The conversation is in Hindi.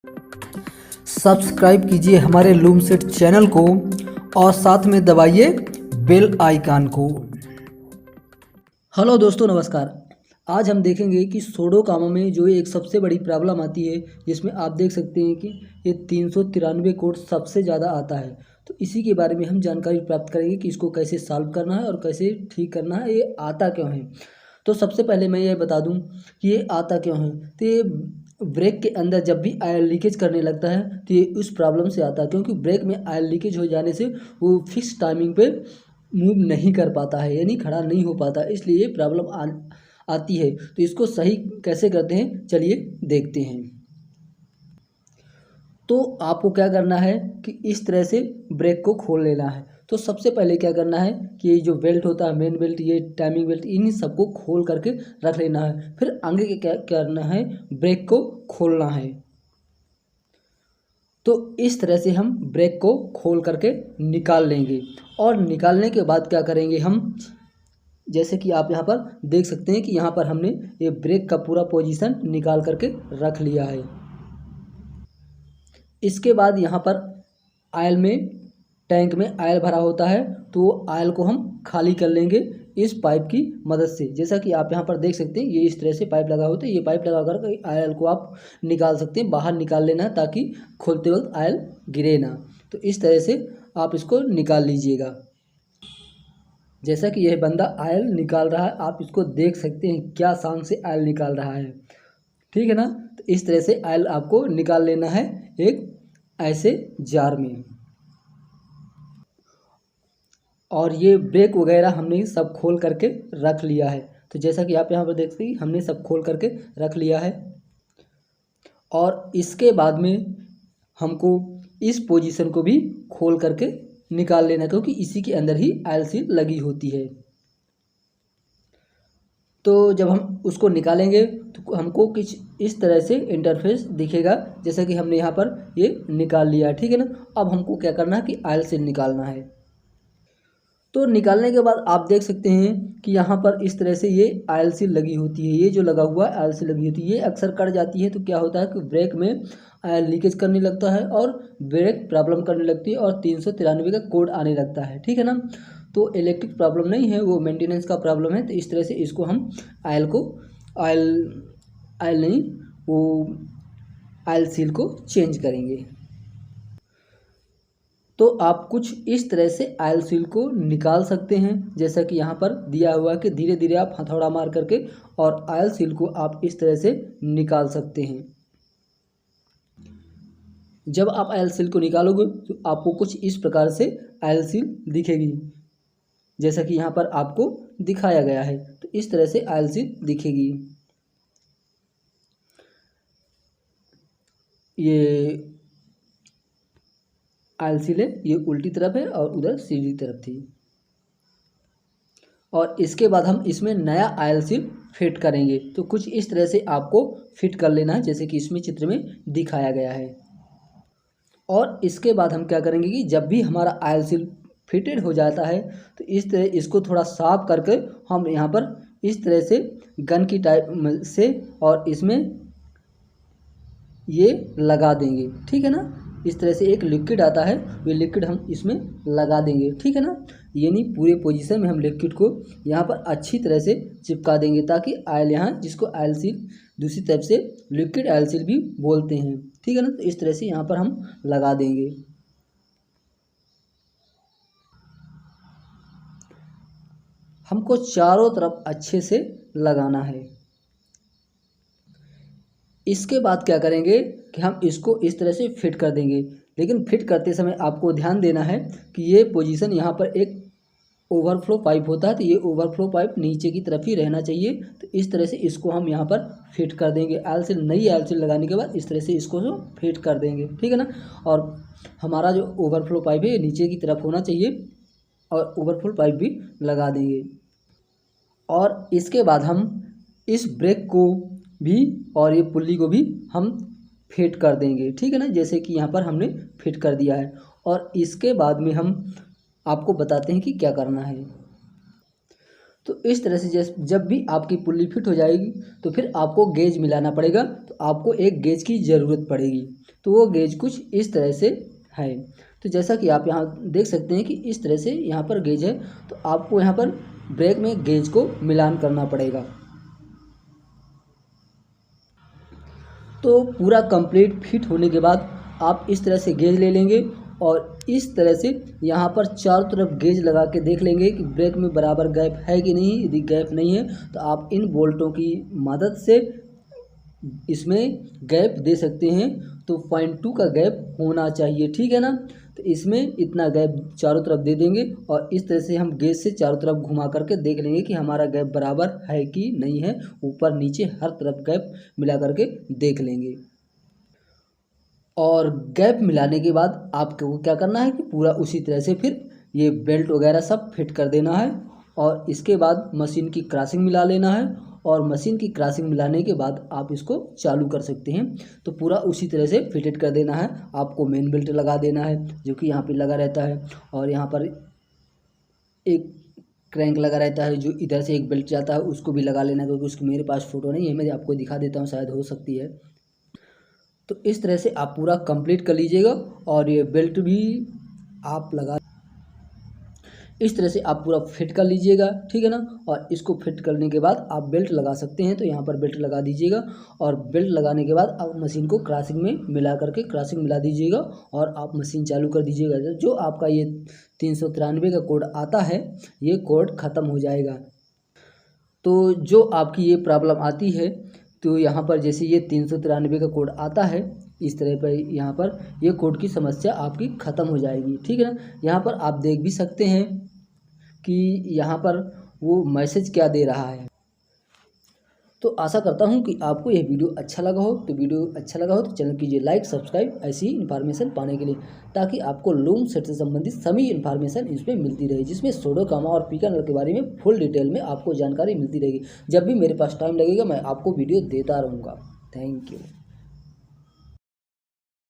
सब्सक्राइब कीजिए हमारे लूम सेट चैनल को और साथ में दबाइए बेल आइकन को। हेलो दोस्तों, नमस्कार। आज हम देखेंगे कि सूडो कामों में जो एक सबसे बड़ी प्रॉब्लम आती है, जिसमें आप देख सकते हैं कि ये 393 कोड सबसे ज़्यादा आता है। तो इसी के बारे में हम जानकारी प्राप्त करेंगे कि इसको कैसे सॉल्व करना है और कैसे ठीक करना है, ये आता क्यों है। तो सबसे पहले मैं ये बता दूं कि ये आता क्यों है। तो ये ब्रेक के अंदर जब भी ऑयल लीकेज करने लगता है तो ये उस प्रॉब्लम से आता है, क्योंकि ब्रेक में ऑयल लीकेज हो जाने से वो फिक्स टाइमिंग पे मूव नहीं कर पाता है, यानी खड़ा नहीं हो पाता, इसलिए ये प्रॉब्लम आती है। तो इसको सही कैसे करते हैं, चलिए देखते हैं। तो आपको क्या करना है कि इस तरह से ब्रेक को खोल लेना है। तो सबसे पहले क्या करना है कि ये जो बेल्ट होता है, मेन बेल्ट, ये टाइमिंग बेल्ट, इन सबको खोल करके रख लेना है। फिर आगे क्या करना है, ब्रेक को खोलना है। तो इस तरह से हम ब्रेक को खोल करके निकाल लेंगे। और निकालने के बाद क्या करेंगे हम, जैसे कि आप यहाँ पर देख सकते हैं कि यहाँ पर हमने ये ब्रेक का पूरा पोजीशन निकाल करके रख लिया है। इसके बाद यहाँ पर ऑयल में, टैंक में ऑयल भरा होता है, तो ऑयल को हम खाली कर लेंगे इस पाइप की मदद से। जैसा कि आप यहाँ पर देख सकते हैं, ये इस तरह से पाइप लगा होता है। ये पाइप लगा कर ऑयल को आप निकाल सकते हैं, बाहर निकाल लेना है ताकि खोलते वक्त ऑयल गिरे ना। तो इस तरह से आप इसको निकाल लीजिएगा। जैसा कि यह बंदा ऑयल निकाल रहा है, आप इसको देख सकते हैं क्या शान से ऑयल निकाल रहा है, ठीक है ना। तो इस तरह से ऑयल आपको निकाल लेना है एक ऐसे जार में। और ये ब्रेक वगैरह हमने सब खोल करके रख लिया है। तो जैसा कि आप यहाँ पर देखते हैं, हमने सब खोल करके रख लिया है। और इसके बाद में हमको इस पोजीशन को भी खोल करके निकाल लेना, क्योंकि इसी के अंदर ही ऑयल सील लगी होती है। तो जब हम उसको निकालेंगे तो हमको कुछ इस तरह से इंटरफेस दिखेगा, जैसा कि हमने यहाँ पर ये निकाल लिया है, ठीक है ना। अब हमको क्या करना है कि ऑयल सील निकालना है। तो निकालने के बाद आप देख सकते हैं कि यहाँ पर इस तरह से ये ऑयल सील लगी होती है। ये जो लगा हुआ है ऑयल सील लगी होती है, ये अक्सर कट जाती है। तो क्या होता है कि ब्रेक में ऑयल लीकेज करने लगता है और ब्रेक प्रॉब्लम करने लगती है और 393 का कोड आने लगता है, ठीक है ना। तो इलेक्ट्रिक प्रॉब्लम नहीं है, वो मेंटेनेंस का प्रॉब्लम है। तो इस तरह से इसको हम ऑयल ऑयल नहीं, वो ऑयल सील को चेंज करेंगे। तो आप कुछ इस तरह से ऑयल सील को निकाल सकते हैं, जैसा कि यहाँ पर दिया हुआ है कि धीरे धीरे आप हथौड़ा मार करके और ऑयल सील को आप इस तरह से निकाल सकते हैं। जब आप ऑयल सील को निकालोगे तो आपको कुछ इस प्रकार से ऑयल सील दिखेगी, जैसा कि यहाँ पर आपको दिखाया गया है। तो इस तरह से ऑयल सील दिखेगी। ये ऑयल सील है, ये उल्टी तरफ है और उधर सीधी तरफ थी। और इसके बाद हम इसमें नया ऑयल सील फिट करेंगे। तो कुछ इस तरह से आपको फिट कर लेना है, जैसे कि इसमें चित्र में दिखाया गया है। और इसके बाद हम क्या करेंगे कि जब भी हमारा ऑयल सील फिटेड हो जाता है तो इस तरह इसको थोड़ा साफ करके हम यहाँ पर इस तरह से गन की टाइप से और इसमें ये लगा देंगे, ठीक है ना। इस तरह से एक लिक्विड आता है, ये लिक्विड हम इसमें लगा देंगे, ठीक है ना। यानी पूरे पोजीशन में हम लिक्विड को यहाँ पर अच्छी तरह से चिपका देंगे, ताकि ऑयल यहाँ, जिसको ऑयल सील दूसरी तरफ से लिक्विड ऑयल सील भी बोलते हैं, ठीक है ना। तो इस तरह से यहाँ पर हम लगा देंगे। हमको चारों तरफ अच्छे से लगाना है। इसके बाद क्या करेंगे कि हम इसको इस तरह से फिट कर देंगे। लेकिन फिट करते समय आपको ध्यान देना है कि ये पोजीशन यहाँ पर एक ओवरफ्लो पाइप होता है, तो ये ओवरफ्लो पाइप नीचे की तरफ ही रहना चाहिए। तो इस तरह से इसको हम यहाँ पर फिट कर देंगे। ऑयल सील, नई ऑयल सील लगाने के बाद इस तरह से इसको फिट कर देंगे, ठीक है ना। और हमारा जो ओवरफ्लो पाइप है ये नीचे की तरफ होना चाहिए और ओवरफ्लो पाइप भी लगा देंगे। और इसके बाद हम इस ब्रेक को भी और ये पुल्ली को भी हम फिट कर देंगे, ठीक है ना, जैसे कि यहाँ पर हमने फिट कर दिया है। और इसके बाद में हम आपको बताते हैं कि क्या करना है। तो इस तरह से जब भी आपकी पुल्ली फिट हो जाएगी तो फिर आपको गेज मिलाना पड़ेगा। तो आपको एक गेज की ज़रूरत पड़ेगी। तो वो गेज कुछ इस तरह से है। तो जैसा कि आप यहाँ देख सकते हैं कि इस तरह से यहाँ पर गेज है। तो आपको यहाँ पर ब्रेक में गेज को मिलान करना पड़ेगा। तो पूरा कंप्लीट फिट होने के बाद आप इस तरह से गेज ले लेंगे और इस तरह से यहाँ पर चारों तरफ गेज लगा के देख लेंगे कि ब्रेक में बराबर गैप है कि नहीं। यदि गैप नहीं है तो आप इन बोल्टों की मदद से इसमें गैप दे सकते हैं। तो 0.2 का गैप होना चाहिए, ठीक है ना। तो इसमें इतना गैप चारों तरफ दे देंगे और इस तरह से हम गेज से चारों तरफ घुमा करके देख लेंगे कि हमारा गैप बराबर है कि नहीं है। ऊपर नीचे हर तरफ गैप मिला करके देख लेंगे। और गैप मिलाने के बाद आपको क्या करना है कि पूरा उसी तरह से फिर ये बेल्ट वगैरह सब फिट कर देना है। और इसके बाद मशीन की क्रॉसिंग मिला लेना है और मशीन की क्रॉसिंग मिलाने के बाद आप इसको चालू कर सकते हैं। तो पूरा उसी तरह से फिटेड कर देना है। आपको मेन बेल्ट लगा देना है जो कि यहाँ पे लगा रहता है और यहाँ पर एक क्रैंक लगा रहता है जो इधर से एक बेल्ट जाता है, उसको भी लगा लेना, क्योंकि उसकी मेरे पास फ़ोटो नहीं है। मैं आपको दिखा देता हूँ, शायद हो सकती है। तो इस तरह से आप पूरा कंप्लीट कर लीजिएगा और ये बेल्ट भी आप लगा इस तरह से आप पूरा फिट कर लीजिएगा, ठीक है ना। और इसको फिट करने के बाद आप बेल्ट लगा सकते हैं। तो यहाँ पर बेल्ट लगा दीजिएगा और बेल्ट लगाने के बाद आप मशीन को क्रॉसिंग में मिला करके क्रॉसिंग मिला दीजिएगा और आप मशीन चालू कर दीजिएगा। जो आपका ये 393 का कोड आता है, ये कोड ख़त्म हो जाएगा। तो जो आपकी ये प्रॉब्लम आती है, तो यहाँ पर जैसे ये 393 का कोड आता है, इस तरह पर यहाँ पर ये कोड की समस्या आपकी ख़त्म हो जाएगी, ठीक है ना। यहाँ पर आप देख भी सकते हैं कि यहाँ पर वो मैसेज क्या दे रहा है। तो आशा करता हूँ कि आपको यह वीडियो अच्छा लगा हो। तो वीडियो अच्छा लगा हो तो चैनल कीजिए लाइक, सब्सक्राइब ऐसी इन्फॉर्मेशन पाने के लिए, ताकि आपको लूम सेट से संबंधित सभी इन्फॉर्मेशन इसमें मिलती रहे, जिसमें सूडो कामा और पिकानल के बारे में फुल डिटेल में आपको जानकारी मिलती रहेगी। जब भी मेरे पास टाइम लगेगा मैं आपको वीडियो देता रहूँगा। Thank you.